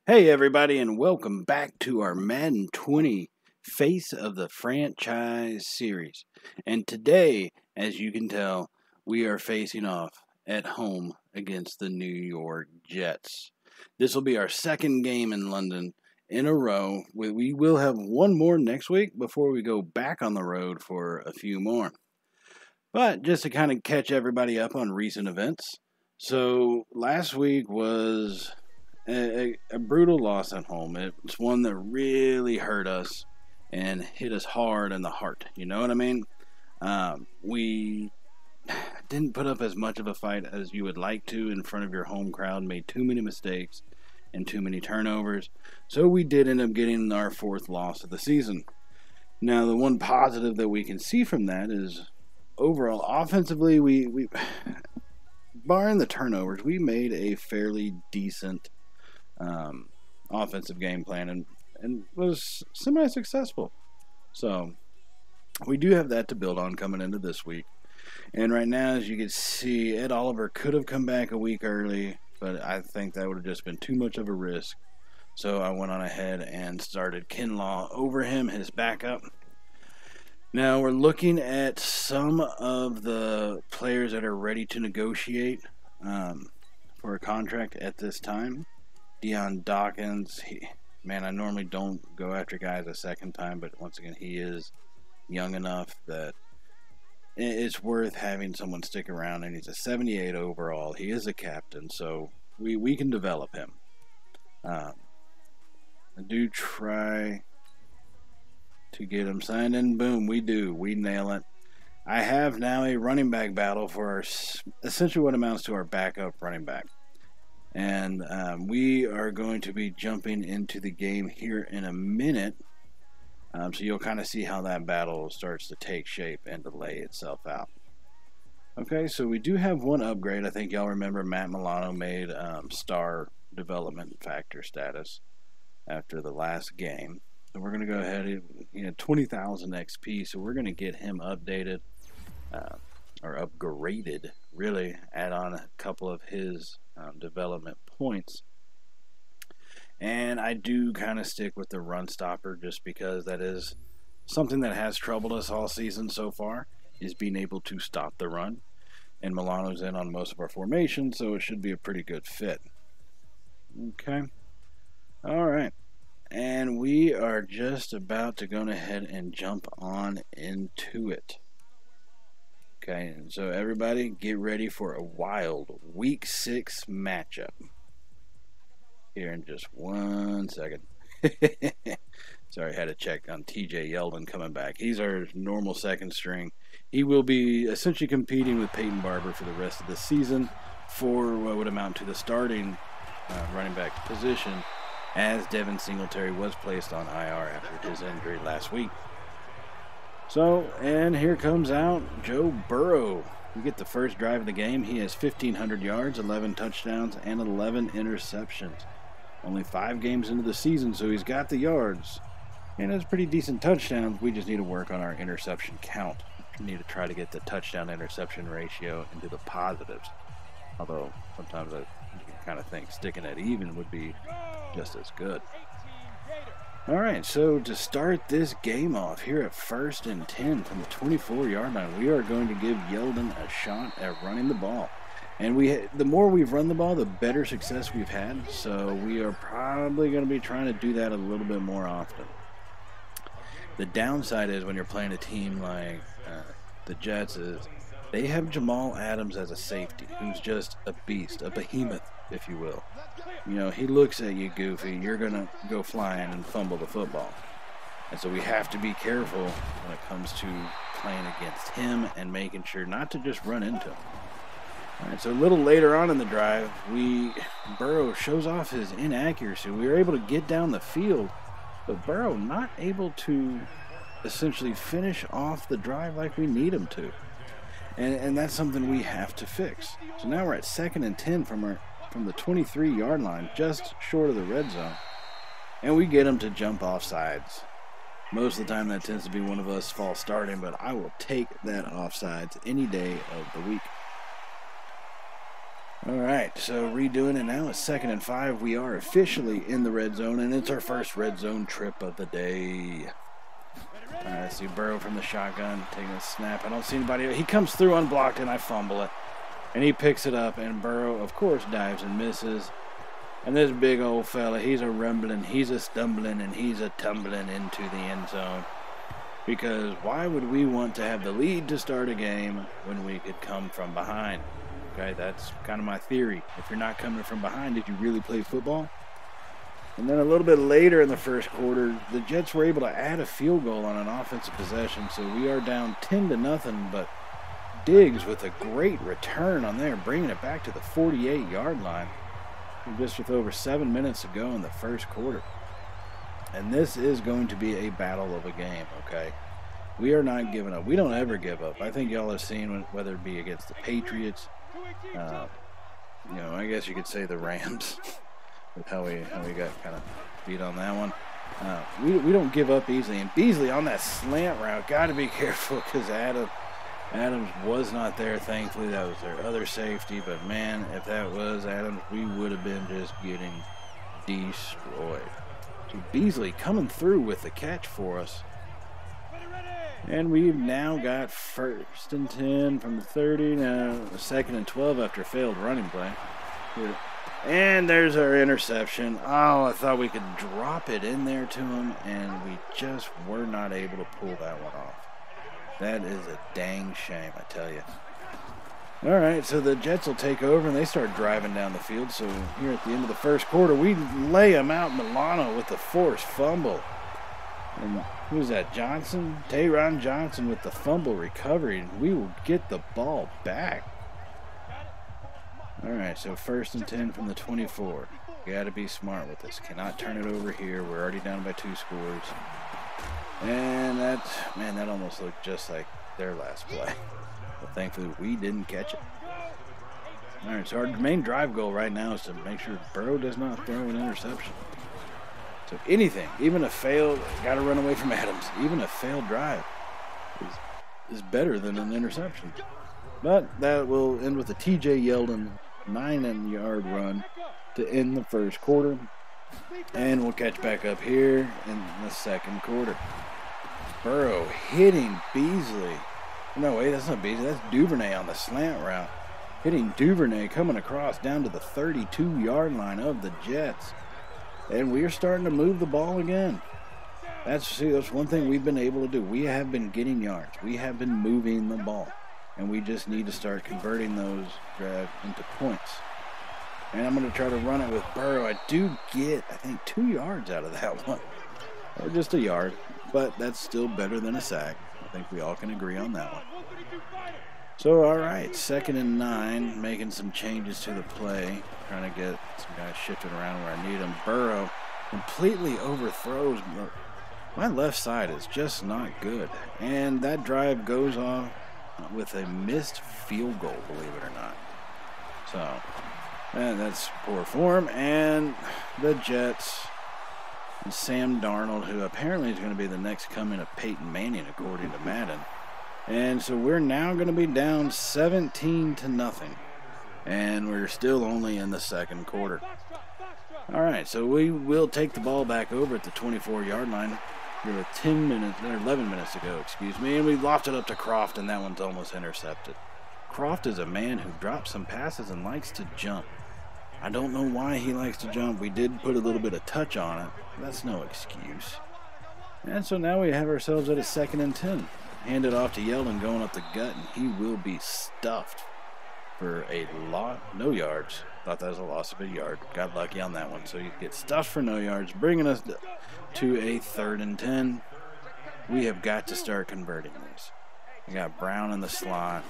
Hey everybody, and welcome back to our Madden 20 Face of the Franchise series. And today, as you can tell, we are facing off at home against the New York Jets. This will be our second game in London in a row. We will have one more next week before we go back on the road for a few more. But just to kind of catch everybody up on recent events. So last week was a brutal loss at home. It's one that really hurt us and hit us hard in the heart. You know what I mean? We didn't put up as much of a fight as you would like to in front of your home crowd, made too many mistakes and too many turnovers. So we did end up getting our fourth loss of the season. Now, the one positive that we can see from that is overall offensively, we barring the turnovers, we made a fairly decent offensive game plan and was semi-successful. So we do have that to build on coming into this week. And right now, as you can see, Ed Oliver could have come back a week early, but I think that would have just been too much of a risk. So I went on ahead and started Kinlaw over him, his backup. Now we're looking at some of the players that are ready to negotiate for a contract at this time. Dion Dawkins, I normally don't go after guys a second time, but once again, he is young enough that it's worth having someone stick around, and he's a 78 overall. He is a captain, so we can develop him. I do try to get him signed, and boom, we do. We nail it. I have now a running back battle for essentially what amounts to our backup running back. And we are going to be jumping into the game here in a minute. So you'll kind of see how that battle starts to take shape and to lay itself out. Okay, so we do have one upgrade. I think y'all remember Matt Milano made star development factor status after the last game. So we're going to go ahead, he had 20,000 XP, so we're going to get him updated, or upgraded, really, add on a couple of his development points. And I do kind of stick with the run stopper just because that is something that has troubled us all season so far, is being able to stop the run. And Milano's in on most of our formations, so it should be a pretty good fit. Okay. All right. And we are just about to go ahead and jump on into it. Okay, and so everybody get ready for a wild Week 6 matchup. Here in just 1 second. Sorry, I had to check on TJ Yeldon coming back. He's our normal second string. He will be essentially competing with Peyton Barber for the rest of the season for what would amount to the starting running back position, as Devin Singletary was placed on IR after his injury last week. So, and here comes out Joe Burrow. We get the first drive of the game. He has 1,500 yards, 11 touchdowns, and 11 interceptions. Only 5 games into the season, so he's got the yards. And it's pretty decent touchdowns. We just need to work on our interception count. We need to try to get the touchdown-interception ratio into the positives. Although, sometimes I kind of think sticking at even would be just as good. Alright, so to start this game off here at 1st and 10 from the 24-yard line, we are going to give Yeldon a shot at running the ball. And the more we've run the ball, the better success we've had. So we are probably going to be trying to do that a little bit more often. The downside is when you're playing a team like the Jets is they have Jamal Adams as a safety, who's just a beast, a behemoth, if you will. You know, he looks at you goofy, you're going to go flying and fumble the football. And so we have to be careful when it comes to playing against him and making sure not to just run into him. All right, so a little later on in the drive, Burrow shows off his inaccuracy. We were able to get down the field, but Burrow not able to essentially finish off the drive like we need him to. And that's something we have to fix. So now we're at 2nd and 10 from the 23-yard line, just short of the red zone. And we get him to jump off sides. Most of the time that tends to be one of us false starting, but I will take that offsides any day of the week. All right, so redoing it now. It's 2nd and 5. We are officially in the red zone, and it's our first red zone trip of the day. All right, I see Burrow from the shotgun taking a snap. I don't see anybody. He comes through unblocked, and I fumble it. And he picks it up, and Burrow, of course, dives and misses. And this big old fella, he's a rumbling, he's a stumbling, and he's a tumbling into the end zone. Because why would we want to have the lead to start a game when we could come from behind? Okay, that's kind of my theory. If you're not coming from behind, did you really play football? And then a little bit later in the first quarter, the Jets were able to add a field goal on an offensive possession, so we are down 10-0, but Diggs with a great return on there, bringing it back to the 48-yard line, just with over 7 minutes to go in the first quarter. And this is going to be a battle of a game, okay? We are not giving up. We don't ever give up. I think y'all have seen, whether it be against the Patriots, I guess you could say the Rams, with how we got kind of beat on that one. We don't give up easily. And Beasley on that slant route, got to be careful because Adams was not there. Thankfully, that was their other safety. But man, if that was Adams, we would have been just getting destroyed. So Beasley coming through with the catch for us. And we've now got 1st and 10 from the 30. Now 2nd and 12 after a failed running play. Here. And there's our interception. Oh, I thought we could drop it in there to him, and we just were not able to pull that one off. That is a dang shame, I tell you. All right, so the Jets will take over, and they start driving down the field. So here at the end of the first quarter, we lay them out. Milano with the forced fumble. And who's that, Johnson? Tayron Johnson with the fumble recovery. And we will get the ball back. All right, so 1st and 10 from the 24. Got to be smart with this. Cannot turn it over here. We're already down by 2 scores. And that almost looked just like their last play. But thankfully, we didn't catch it. All right, so our main drive goal right now is to make sure Burrow does not throw an interception. So anything, even a failed, got to run away from Adams, even a failed drive is better than an interception. But that will end with a T.J. Yeldon 9-yard run to end the first quarter. And we'll catch back up here in the second quarter. Burrow hitting Beasley. No, wait, that's not Beasley. That's Duvernay on the slant route. Hitting Duvernay coming across down to the 32-yard line of the Jets. And we are starting to move the ball again. That's one thing we've been able to do. We have been getting yards. We have been moving the ball. And we just need to start converting those drives into points. And I'm going to try to run it with Burrow. I do get, I think, 2 yards out of that one. Or just a yard. But that's still better than a sack. I think we all can agree on that one. So, all right, 2nd and 9, making some changes to the play. Trying to get some guys shifted around where I need them. Burrow completely overthrows. My left side is just not good. And that drive goes on with a missed field goal, believe it or not. So, that's poor form. And the Jets, and Sam Darnold, who apparently is going to be the next coming of Peyton Manning, according to Madden. And so we're now going to be down 17-0. And we're still only in the second quarter. All right, so we will take the ball back over at the 24-yard line. There were 11 minutes to go, excuse me. And we lofted up to Croft, and that one's almost intercepted. Croft is a man who drops some passes and likes to jump. I don't know why he likes to jump. We did put a little bit of touch on it. That's no excuse. And so now we have ourselves at a 2nd and 10. Hand it off to Yeldon going up the gut, and he will be stuffed for a lot. No yards. Thought that was a loss of a yard. Got lucky on that one. So you get stuffed for no yards, bringing us to a 3rd and 10. We have got to start converting this. We got Brown in the slot.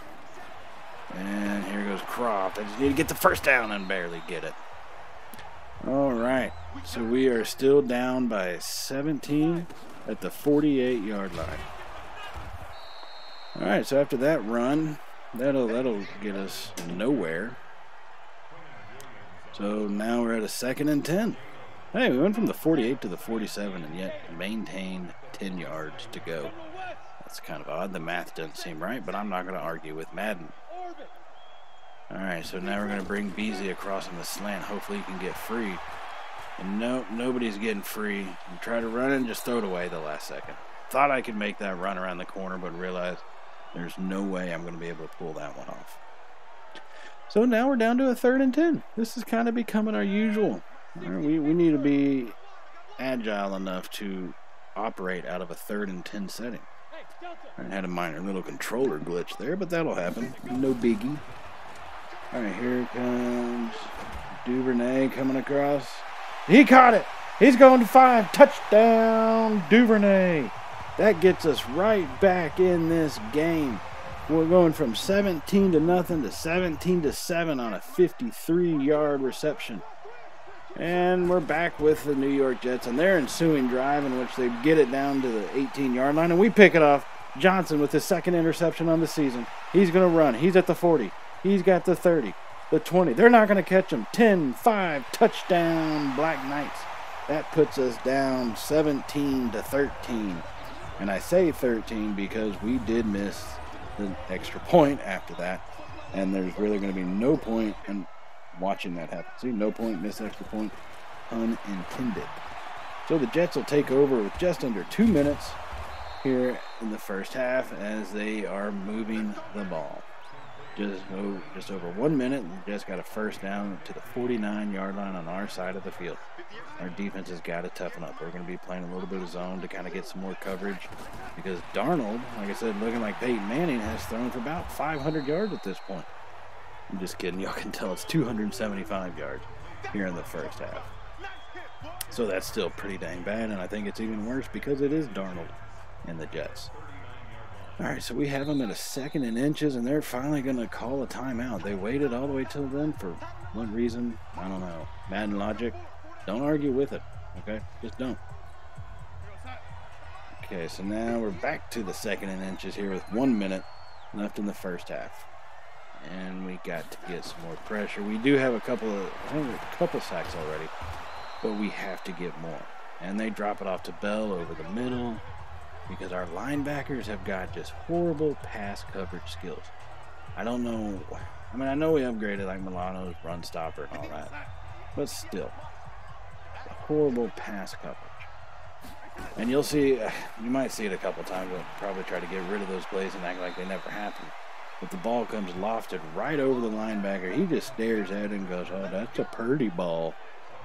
And here goes Croft. I just need to get the first down and barely get it. All right. So we are still down by 17 at the 48-yard line. All right, so after that run, that'll get us nowhere. So now we're at a 2nd and 10. Hey, we went from the 48 to the 47 and yet maintained 10 yards to go. That's kind of odd. The math doesn't seem right, but I'm not going to argue with Madden. All right, so now we're going to bring Beasley across on the slant. Hopefully he can get free. And no, nobody's getting free. And try to run and just throw it away the last second. Thought I could make that run around the corner, but realized there's no way I'm going to be able to pull that one off. So now we're down to a 3rd and 10. This is kind of becoming our usual. We need to be agile enough to operate out of a 3rd and 10 setting. I had a minor little controller glitch there, but that'll happen. No biggie. All right, here comes Duvernay coming across. He caught it. He's going to 5. Touchdown, Duvernay. That gets us right back in this game. We're going from 17-0 to 17-7 on a 53-yard reception. And we're back with the New York Jets on their ensuing drive in which they get it down to the 18-yard line. And we pick it off. Johnson with his 2nd interception on the season. He's going to run. He's at the 40. He's got the 30, the 20. They're not going to catch him. 10-5, touchdown, Black Knights. That puts us down 17-13. And I say 13 because we did miss the extra point after that. And there's really going to be no point in watching that happen. See, no point, miss extra point, unintended. So the Jets will take over with just under 2 minutes here in the first half as they are moving the ball. Just over 1 minute, and the Jets got a first down to the 49-yard line on our side of the field. Our defense has got to toughen up. We're going to be playing a little bit of zone to kind of get some more coverage because Darnold, like I said, looking like Peyton Manning, has thrown for about 500 yards at this point. I'm just kidding. Y'all can tell it's 275 yards here in the first half. So that's still pretty dang bad, and I think it's even worse because it is Darnold and the Jets. All right, so we have them at a 2nd and inches, and they're finally going to call a timeout. They waited all the way till then for what reason? I don't know. Madden logic. Don't argue with it, okay? Just don't. Okay, so now we're back to the 2nd and inches here with 1 minute left in the first half. And we got to get some more pressure. We do have a couple sacks already, but we have to get more. And they drop it off to Bell over the middle because our linebackers have got just horrible pass coverage skills. I don't know. I mean, I know we upgraded like Milano's run stopper and all that, but still, horrible pass coverage. And you'll see, you might see it a couple times. We'll probably try to get rid of those plays and act like they never happened. But the ball comes lofted right over the linebacker. He just stares at it and goes, oh, that's a purdy ball,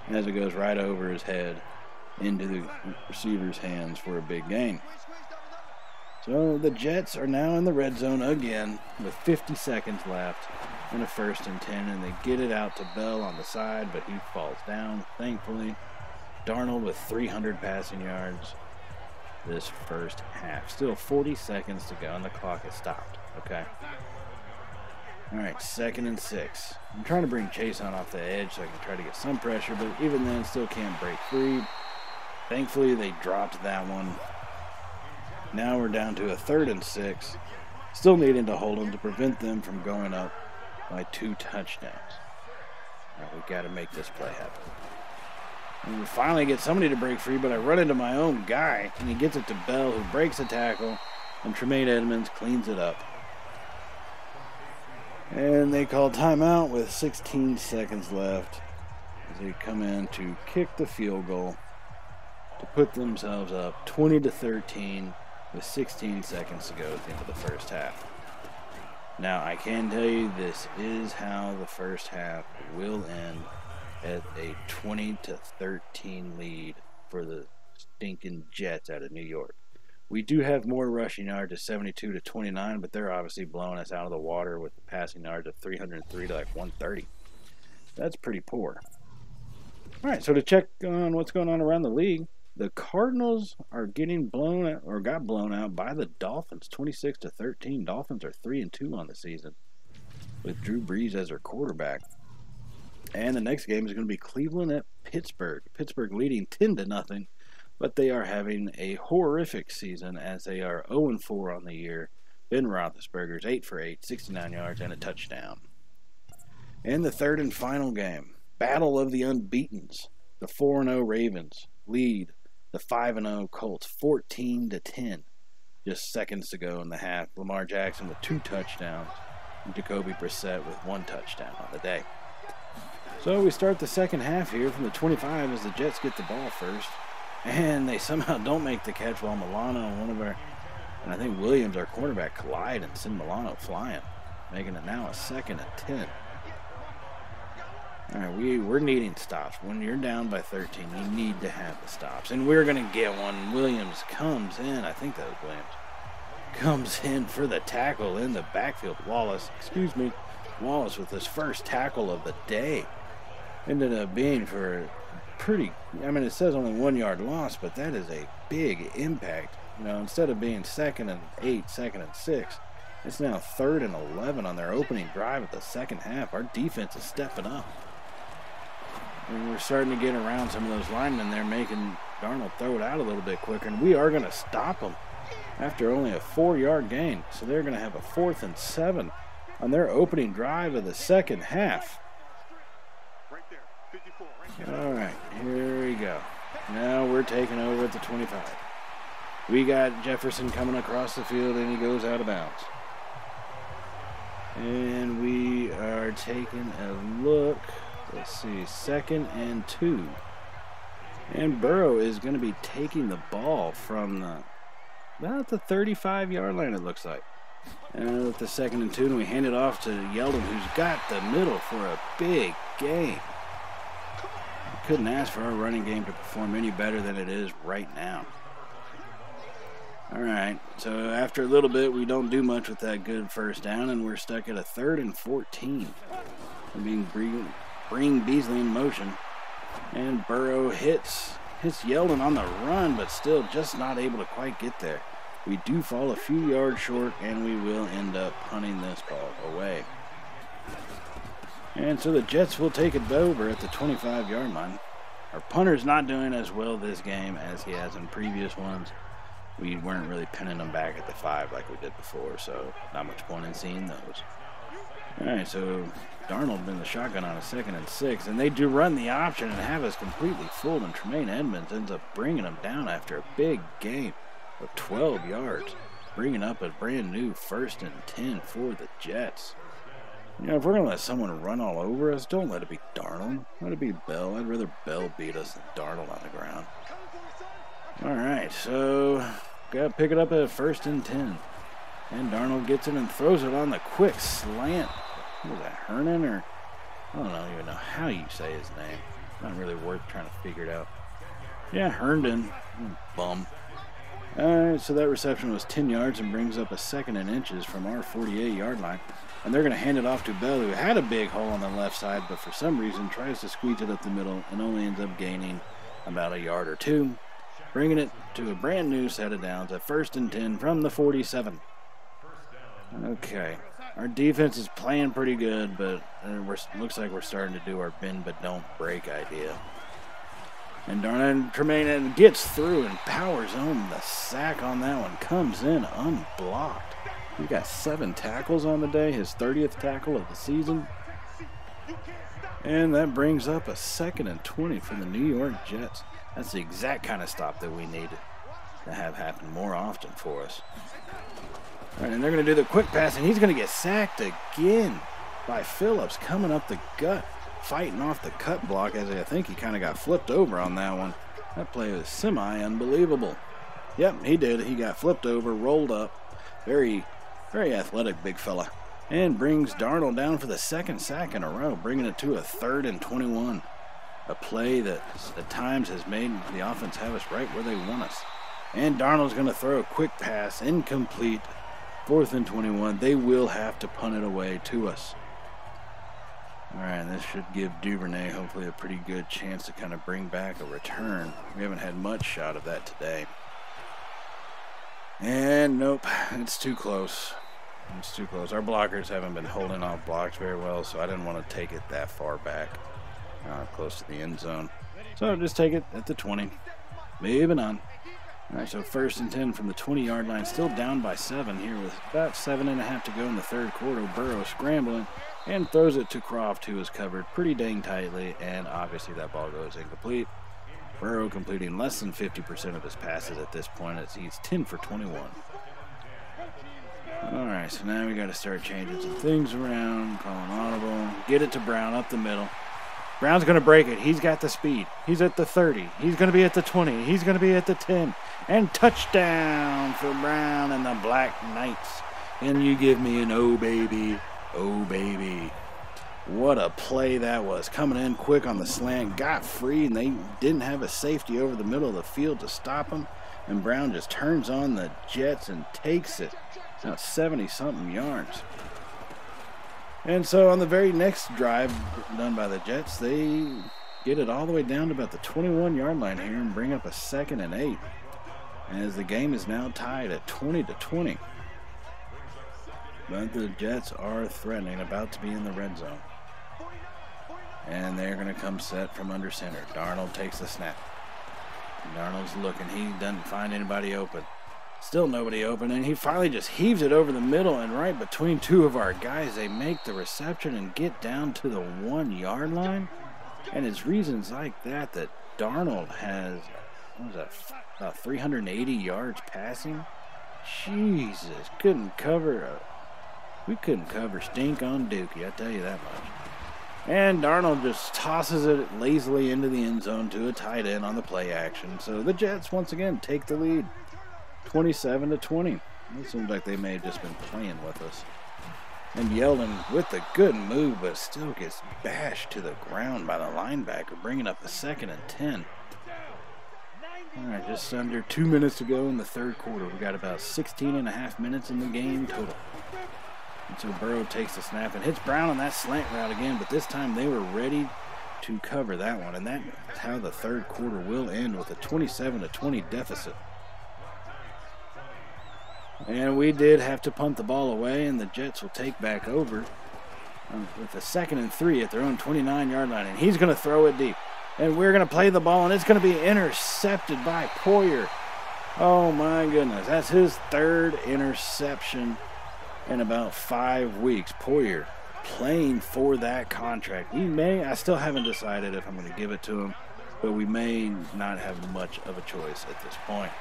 as it goes right over his head into the receiver's hands for a big gain. So the Jets are now in the red zone again with 50 seconds left and a 1st and 10, and they get it out to Bell on the side, but he falls down, thankfully. Darnold with 300 passing yards this first half. Still 40 seconds to go, and the clock has stopped, okay? All right, 2nd and 6. I'm trying to bring Chase on off the edge so I can try to get some pressure, but even then, still can't break free. Thankfully, they dropped that one. Now we're down to a 3rd and 6. Still needing to hold them to prevent them from going up by 2 touchdowns. All right, we got to make this play happen. And we finally get somebody to break free, but I run into my own guy, and he gets it to Bell, who breaks a tackle, and Tremaine Edmonds cleans it up. And they call timeout with 16 seconds left as they come in to kick the field goal to put themselves up 20-13 with 16 seconds to go at the end of the first half. Now, I can tell you this is how the first half will end, at a 20-13 lead for the stinking Jets out of New York. We do have more rushing yards at 72-29, but they're obviously blowing us out of the water with the passing yards of 303 to like 130. That's pretty poor. All right, so to check on what's going on around the league, the Cardinals are getting blown out, or got blown out by the Dolphins, 26-13. Dolphins are 3-2 on the season with Drew Brees as their quarterback. And the next game is going to be Cleveland at Pittsburgh. Pittsburgh leading 10-0, but they are having a horrific season as they are 0-4 on the year. Ben Roethlisberger's 8 for 8, 69 yards, and a touchdown. And the third and final game, Battle of the Unbeatens. The 4-0 Ravens lead the 5-0 Colts 14-10. Just seconds to go in the half. Lamar Jackson with 2 touchdowns. Jacoby Brissett with 1 touchdown on the day. So we start the second half here from the 25 as the Jets get the ball first. And they somehow don't make the catch while Milano and I think Williams, our cornerback, collide and send Milano flying, making it now a 2nd and 10. All right, we're needing stops. When you're down by 13, you need to have the stops. And we're going to get one. Williams comes in. I think that was Williams. Comes in for the tackle in the backfield. Wallace with his first tackle of the day. Ended up being for pretty, it says only 1 yard loss, but that is a big impact. Instead of being 2nd and 8, 2nd and 6, it's now 3rd and 11 on their opening drive of the second half. Our defense is stepping up. And we're starting to get around some of those linemen there, making Darnold throw it out a little bit quicker, and we are going to stop them after only a 4-yard gain. So they're going to have a 4th and 7 on their opening drive of the second half. All right, here we go. Now we're taking over at the 25. We got Jefferson coming across the field, and he goes out of bounds. And we are taking a look. Let's see, 2nd and 2. And Burrow is going to be taking the ball from about the 35-yard line, it looks like. And with the 2nd and 2, and we hand it off to Yeldon, who's got the middle for a big gain. Couldn't ask for our running game to perform any better than it is right now. All right, so after a little bit, we don't do much with that good first down, and we're stuck at a 3rd and 14. Bring Beasley in motion, and Burrow hits Yeldon on the run, but still just not able to quite get there. We do fall a few yards short, and we will end up punting this ball away. And so the Jets will take it over at the 25-yard line. Our punter's not doing as well this game as he has in previous ones. We weren't really pinning them back at the 5 like we did before, so not much point in seeing those. All right, so Darnold in the shotgun on a 2nd and 6, and they do run the option and have us completely fooled, and Tremaine Edmonds ends up bringing them down after a big gain of 12 yards, bringing up a brand new 1st and 10 for the Jets. If we're going to let someone run all over us, don't let it be Darnold. Let it be Bell. I'd rather Bell beat us than Darnold on the ground. All right, so got to pick it up at 1st and 10. And Darnold gets it and throws it on the quick slant. What was that, Hernan? Or I don't even know how you say his name. Not really worth trying to figure it out. Yeah, Herndon. Bum. All right, so that reception was 10 yards and brings up a 2nd and inches from our 48-yard line. And they're going to hand it off to Bell, who had a big hole on the left side, but for some reason tries to squeeze it up the middle and only ends up gaining about a yard or 2, bringing it to a brand new set of downs at 1st and 10 from the 47. Okay, our defense is playing pretty good, but looks like we're starting to do our bend but don't break idea. And Darnold Tremaine gets through and powers home. The sack on that one comes in unblocked. He got 7 tackles on the day, his 30th tackle of the season. And that brings up a 2nd and 20 for the New York Jets. That's the exact kind of stop that we need to have happen more often for us. All right, and they're going to do the quick pass, and he's going to get sacked again by Phillips coming up the gut, fighting off the cut block, as I think he kind of got flipped over on that one. That play was semi-unbelievable. Yep, he did. He got flipped over, rolled up. Very athletic big fella. And brings Darnold down for the 2nd sack in a row, bringing it to a 3rd and 21. A play that at times has made the offense have us right where they want us. And Darnold's going to throw a quick pass, incomplete, 4th and 21. They will have to punt it away to us. All right, this should give Duvernay hopefully a pretty good chance to kind of bring back a return. We haven't had much shot of that today. And nope, it's too close. It's too close. Our blockers haven't been holding off blocks very well, so I didn't want to take it that far back, close to the end zone. So I'll just take it at the 20. Moving on. All right, so 1st and 10 from the 20-yard line, still down by 7 here with about 7.5 to go in the 3rd quarter. Burrow scrambling and throws it to Croft, who is covered pretty dang tightly, and obviously that ball goes incomplete. Burrow completing less than 50% of his passes at this point as he's 10 for 21. Alright, so now we got to start changing some things around. Calling audible. Get it to Brown up the middle. Brown's going to break it. He's got the speed. He's at the 30. He's going to be at the 20. He's going to be at the 10. And touchdown for Brown and the Black Knights. And you give me an oh, baby. Oh, baby. What a play that was. Coming in quick on the slant. Got free, and they didn't have a safety over the middle of the field to stop him. And Brown just turns on the Jets and takes it. Now 70-something yards. And so on the very next drive done by the Jets, they get it all the way down to about the 21-yard line here and bring up a 2nd and 8. As the game is now tied at 20-20. But the Jets are threatening, about to be in the red zone. And they're going to come set from under center. Darnold takes the snap. Darnold's looking. He doesn't find anybody open. Still nobody open, and he finally just heaves it over the middle, and right between two of our guys, they make the reception and get down to the 1-yard line. And it's reasons like that that Darnold has, what was that, about 380 yards passing. Jesus, we couldn't cover stink on Dookie, I tell you that much. And Darnold just tosses it lazily into the end zone to a tight end on the play action. So the Jets once again take the lead. 27-20. It seems like they may have just been playing with us. And Yeldon with a good move, but still gets bashed to the ground by the linebacker, bringing up a 2nd and 10. All right, just under 2 minutes to go in the third quarter. We got about 16.5 minutes in the game total. And so Burrow takes the snap and hits Brown on that slant route again, but this time they were ready to cover that one. And that's how the third quarter will end, with a 27-20 deficit. And we did have to punt the ball away, and the Jets will take back over with a 2nd and 3 at their own 29-yard line. And he's going to throw it deep. And we're going to play the ball, and it's going to be intercepted by Poyer. Oh, my goodness. That's his 3rd interception in about 5 weeks. Poyer playing for that contract. I still haven't decided if I'm going to give it to him, but we may not have much of a choice at this point.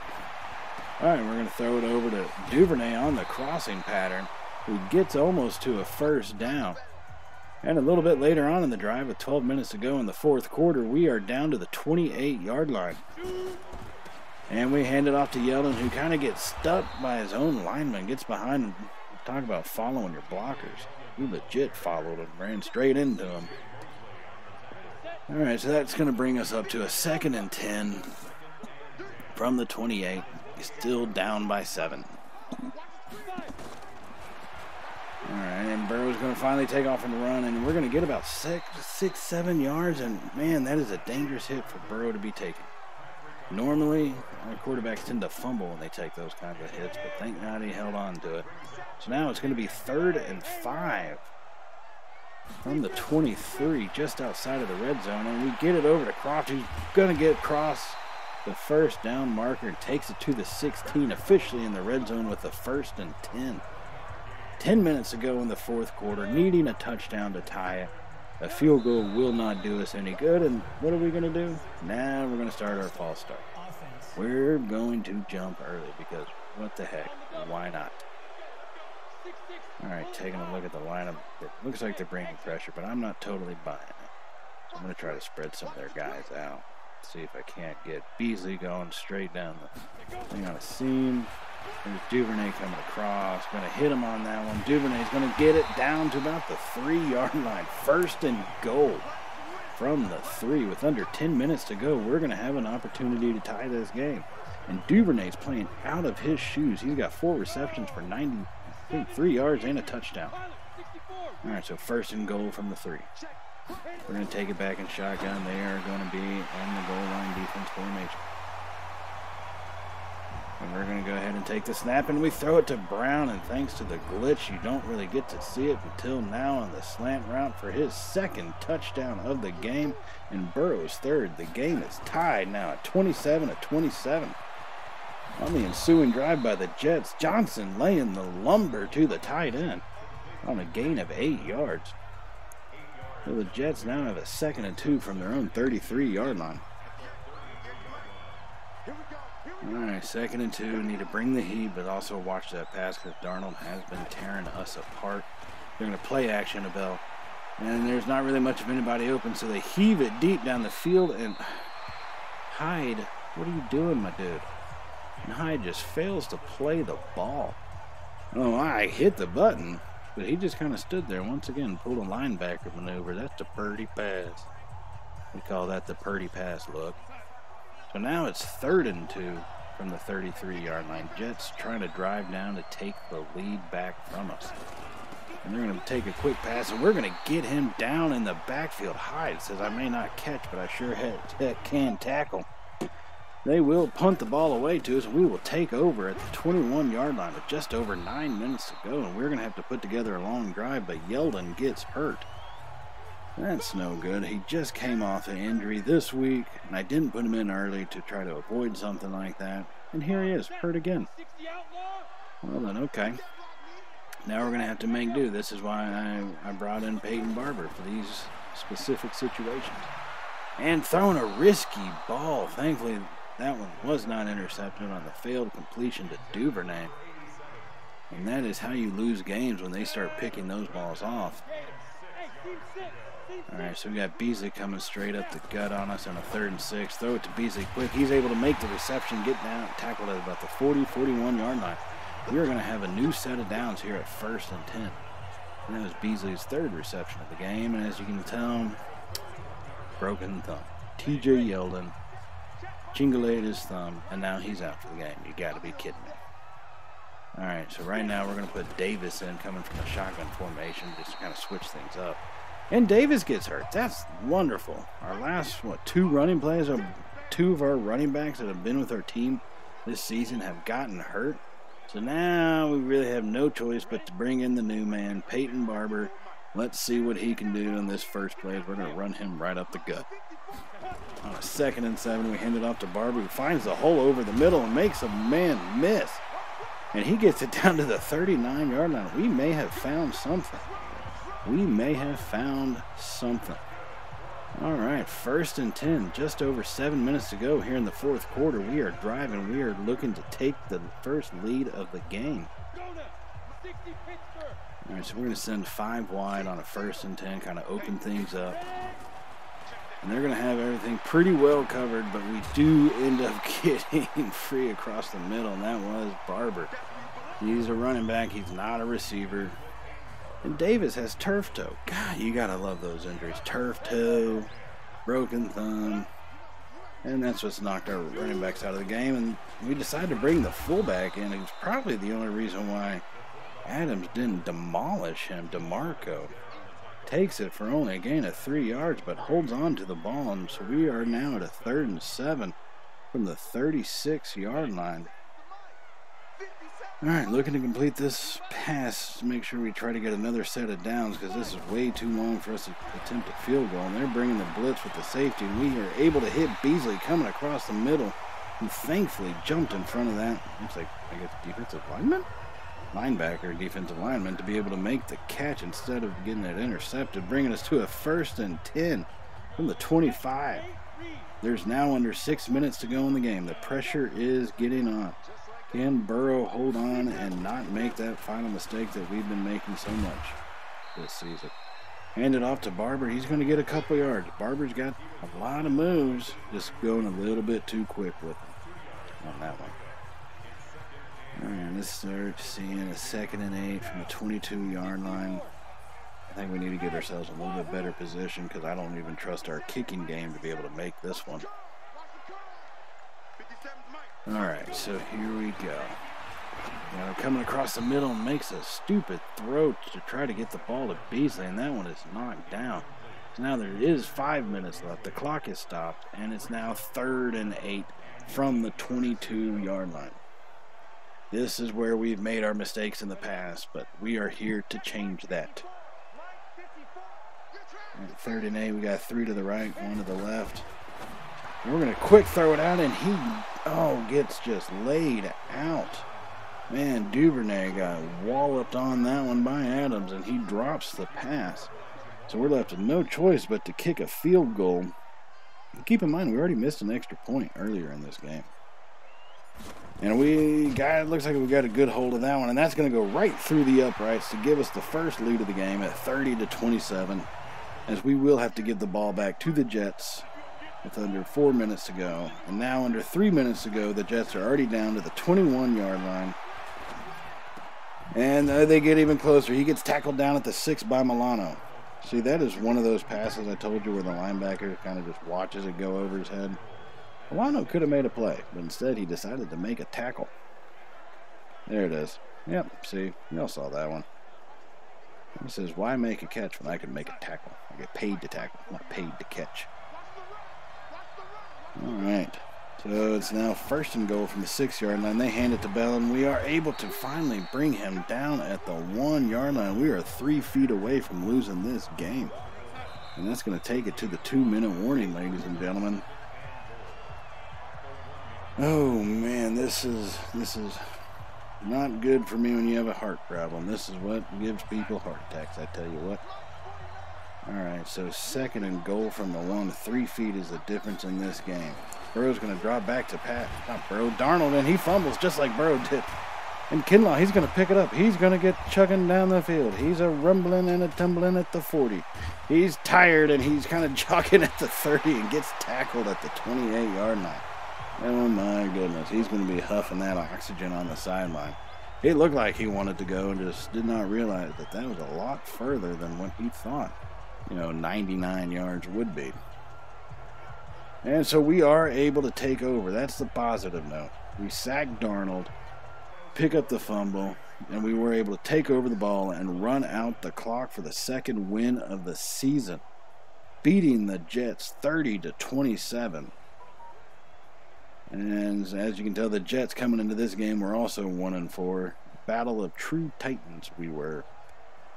All right, we're going to throw it over to Duvernay on the crossing pattern, who gets almost to a 1st down. And a little bit later on in the drive, with 12 minutes to go in the fourth quarter, we are down to the 28-yard line. And we hand it off to Yeldon, who kind of gets stuck by his own lineman, gets behind him. Talk about following your blockers. He legit followed him, ran straight into him. All right, so that's going to bring us up to a 2nd and 10 from the 28. He's still down by 7. All right, and Burrow's going to finally take off and run, and we're going to get about 6-7 yards, and man, that is a dangerous hit for Burrow to be taking. Normally, our quarterbacks tend to fumble when they take those kinds of hits, but thank God he held on to it. So now it's going to be 3rd and 5 from the 23, just outside of the red zone, and we get it over to Croft, who's going to get across the 1st down marker and takes it to the 16, officially in the red zone with the 1st and 10. 10 minutes to go in the fourth quarter, needing a touchdown to tie it. A field goal will not do us any good, and what are we going to do? Now we're going to start our false start. We're going to jump early because what the heck, why not? All right, taking a look at the lineup. It looks like they're bringing pressure, but I'm not totally buying it. So I'm going to try to spread some of their guys out. See if I can't get Beasley going straight down the thing on a seam. There's Duvernay coming across. Going to hit him on that one. Duvernay's going to get it down to about the 3-yard line. 1st and goal from the 3 with under 10 minutes to go. We're going to have an opportunity to tie this game. And Duvernay's playing out of his shoes. He's got 4 receptions for 93 yards and a touchdown. All right, so 1st and goal from the 3. We're going to take it back in shotgun. They are going to be in the goal line defense formation. And we're going to go ahead and take the snap, and we throw it to Brown, and thanks to the glitch, you don't really get to see it until now on the slant route for his 2nd touchdown of the game, and Burrow's 3rd. The game is tied now at 27-27. On the ensuing drive by the Jets, Johnson laying the lumber to the tight end on a gain of 8 yards. So the Jets now have a 2nd and 2 from their own 33-yard line. All right, 2nd and 2. Need to bring the heat, but also watch that pass because Darnold has been tearing us apart. They're going to play action, Abel. And there's not really much of anybody open, so they heave it deep down the field. And Hyde, what are you doing, my dude? And Hyde just fails to play the ball. Oh, I hit the button, but he just kind of stood there once again, pulled a linebacker maneuver. That's the Purdy pass. We call that the Purdy pass look. So now it's 3rd and 2 from the 33-yard line. Jets trying to drive down to take the lead back from us. And they're going to take a quick pass, and we're going to get him down in the backfield. Hyde says, I may not catch, but I sure can tackle. They will punt the ball away to us, and we will take over at the 21-yard line with just over 9 minutes to go. And we're going to have to put together a long drive, but Yeldon gets hurt. That's no good. He just came off an injury this week, and I didn't put him in early to try to avoid something like that. And here he is, hurt again. Well then, okay. Now we're going to have to make do. This is why I brought in Peyton Barber for these specific situations. And throwing a risky ball. Thankfully, that one was not intercepted on the failed completion to Duvernay. And that is how you lose games, when they start picking those balls off. All right, so we got Beasley coming straight up the gut on us on a 3rd and 6. Throw it to Beasley quick. He's able to make the reception, get down, tackled at about the 41-yard line. We are going to have a new set of downs here at 1st and 10. And that was Beasley's 3rd reception of the game. And as you can tell, broken thumb. T.J. Yeldon jingulated his thumb, and now he's out for the game. You got to be kidding me. All right, so right now we're going to put Davis in, coming from a shotgun formation, just to kind of switch things up. And Davis gets hurt. That's wonderful. Our last, 2 running plays, 2 of our running backs that have been with our team this season have gotten hurt. So now we really have no choice but to bring in the new man, Peyton Barber. Let's see what he can do in this first play. We're going to run him right up the gut. On a 2nd and 7, we hand it off to Barber, who finds the hole over the middle and makes a man miss. And he gets it down to the 39-yard line. We may have found something. We may have found something. All right, 1st and 10. Just over 7 minutes to go here in the 4th quarter. We are driving. We are looking to take the first lead of the game. All right, so we're going to send 5 wide on a 1st and 10, kind of open things up. And they're going to have everything pretty well covered, but we do end up getting free across the middle, and that was Barber. He's a running back. He's not a receiver. And Davis has turf toe. God, you got to love those injuries. Turf toe, broken thumb. And that's what's knocked our running backs out of the game. And we decided to bring the fullback in. It was probably the only reason why Adams didn't demolish him. DeMarco takes it for only a gain of 3 yards, but holds on to the ball. And so we are now at a 3rd and 7 from the 36-yard line. All right, looking to complete this pass to make sure we try to get another set of downs, because this is way too long for us to attempt a field goal. And they're bringing the blitz with the safety, and we are able to hit Beasley coming across the middle, who thankfully jumped in front of that. Looks like, I guess, defensive lineman? Linebacker, defensive lineman, to be able to make the catch instead of getting it intercepted, bringing us to a 1st and 10 from the 25. There's now under 6 minutes to go in the game. The pressure is getting on. Can Burrow hold on and not make that final mistake that we've been making so much this season? Hand it off to Barber. He's going to get a couple yards. Barber's got a lot of moves, just going a little bit too quick with him on that one. All right, let's start seeing a 2nd and 8 from the 22-yard line. I think we need to get ourselves a little bit better position, because I don't even trust our kicking game to be able to make this one. All right, so here we go. Now coming across the middle and makes a stupid throw to try to get the ball to Beasley, and that one is knocked down. So now there is 5 minutes left. The clock is stopped, and it's now 3rd and 8 from the 22-yard line. This is where we've made our mistakes in the past, but we are here to change that. At 3rd and 8, we got 3 to the right, 1 to the left. We're going to quick throw it out, and he, gets just laid out. Man, Duvernay got walloped on that one by Adams, and he drops the pass. So we're left with no choice but to kick a field goal. Keep in mind, we already missed an extra point earlier in this game. And it looks like we got a good hold of that one. And that's going to go right through the uprights to give us the first lead of the game at 30-27. As we will have to give the ball back to the Jets with under 4 minutes to go. And now under 3 minutes to go, the Jets are already down to the 21-yard line. And they get even closer. He gets tackled down at the 6 by Milano. See, that is one of those passes I told you where the linebacker kind of just watches it go over his head. Milano could have made a play, but instead he decided to make a tackle. There it is. Yep, see, y'all saw that one. He says, why make a catch when I can make a tackle? I get paid to tackle, not paid to catch. All right. So it's now 1st and goal from the 6-yard line. They hand it to Bell, and we are able to finally bring him down at the 1-yard line. We are 3 feet away from losing this game. And that's going to take it to the 2-minute warning, ladies and gentlemen. Oh, man, this is not good for me when you have a heart problem. This is what gives people heart attacks, I tell you what. All right, so 2nd and goal from the 1. 3 feet is the difference in this game. Burrow's going to drop back to Darnold, and he fumbles just like Burrow did. And Kinlaw, he's going to pick it up. He's going to get chugging down the field. He's a rumbling and a tumbling at the 40. He's tired, and he's kind of jogging at the 30 and gets tackled at the 28-yard line. Oh, my goodness. He's going to be huffing that oxygen on the sideline. It looked like he wanted to go and just did not realize that that was a lot further than what he thought, 99 yards would be. And so we are able to take over. That's the positive note. We sacked Darnold, pick up the fumble, and we were able to take over the ball and run out the clock for the 2nd win of the season, beating the Jets 30-27. And as you can tell, the Jets coming into this game were also 1-4. Battle of true titans we were.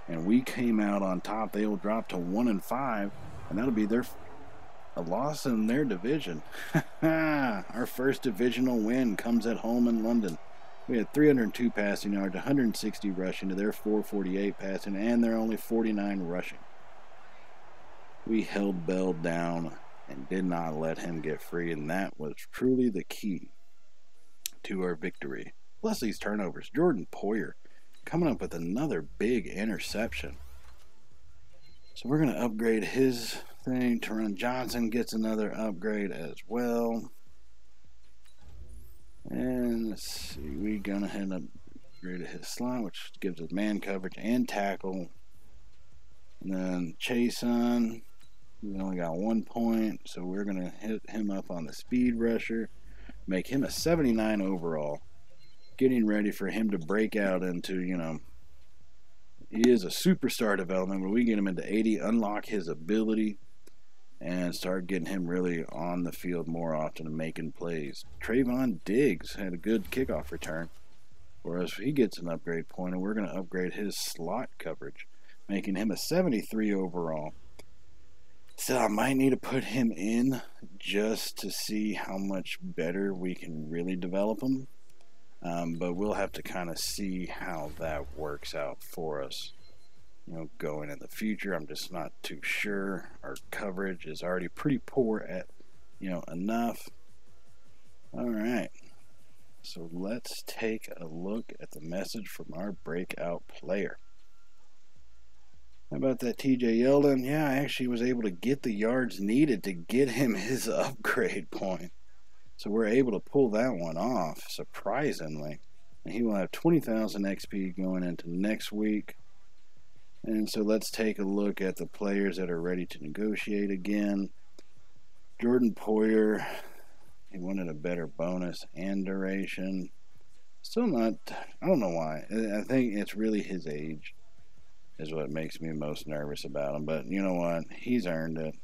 And we came out on top. They will drop to 1-5, and that'll be a loss in their division. Our first divisional win comes at home in London. We had 302 passing yards, 160 rushing to their 448 passing, and their only 49 rushing. We held Bell down and did not let him get free, and that was truly the key to our victory. Plus these turnovers. Jordan Poyer coming up with another big interception. So we're going to upgrade his thing. Teron Johnson gets another upgrade as well. And let's see, we're going to head upgrade his slot, which gives us man coverage and tackle. And then Chason, we only got 1 point, so we're going to hit him up on the speed rusher, make him a 79 overall. Getting ready for him to break out into, he is a superstar development, but we get him into 80, unlock his ability, and start getting him really on the field more often and making plays. Trayvon Diggs had a good kickoff return for us. He gets an upgrade point, and we're going to upgrade his slot coverage, making him a 73 overall. So I might need to put him in just to see how much better we can really develop him. But we'll have to kind of see how that works out for us, going in the future. I'm just not too sure. Our coverage is already pretty poor at, enough. All right. So let's take a look at the message from our breakout player. How about that TJ Yeldon? Yeah, I actually was able to get the yards needed to get him his upgrade point. So we're able to pull that one off, surprisingly. And he will have 20,000 XP going into next week. And so let's take a look at the players that are ready to negotiate again. Jordan Poyer, he wanted a better bonus and duration. Still not, I don't know why. I think it's really his age is what makes me most nervous about him. But you know what? He's earned it.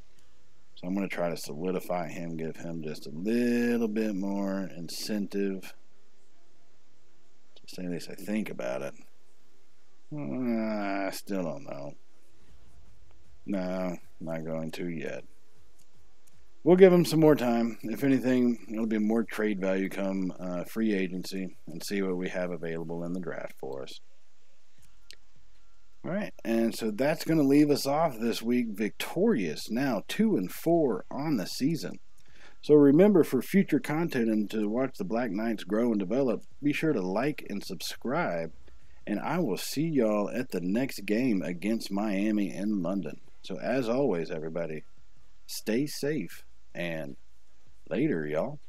So I'm going to try to solidify him, give him just a little bit more incentive to say at least I think about it. I still don't know. No, not going to yet. We'll give him some more time. If anything, it'll be more trade value come free agency and see what we have available in the draft for us. All right, and so that's going to leave us off this week victorious, now 2-4 on the season. So remember, for future content and to watch the Black Knights grow and develop, be sure to like and subscribe. And I will see y'all at the next game against Miami in London. So as always, everybody, stay safe and later, y'all.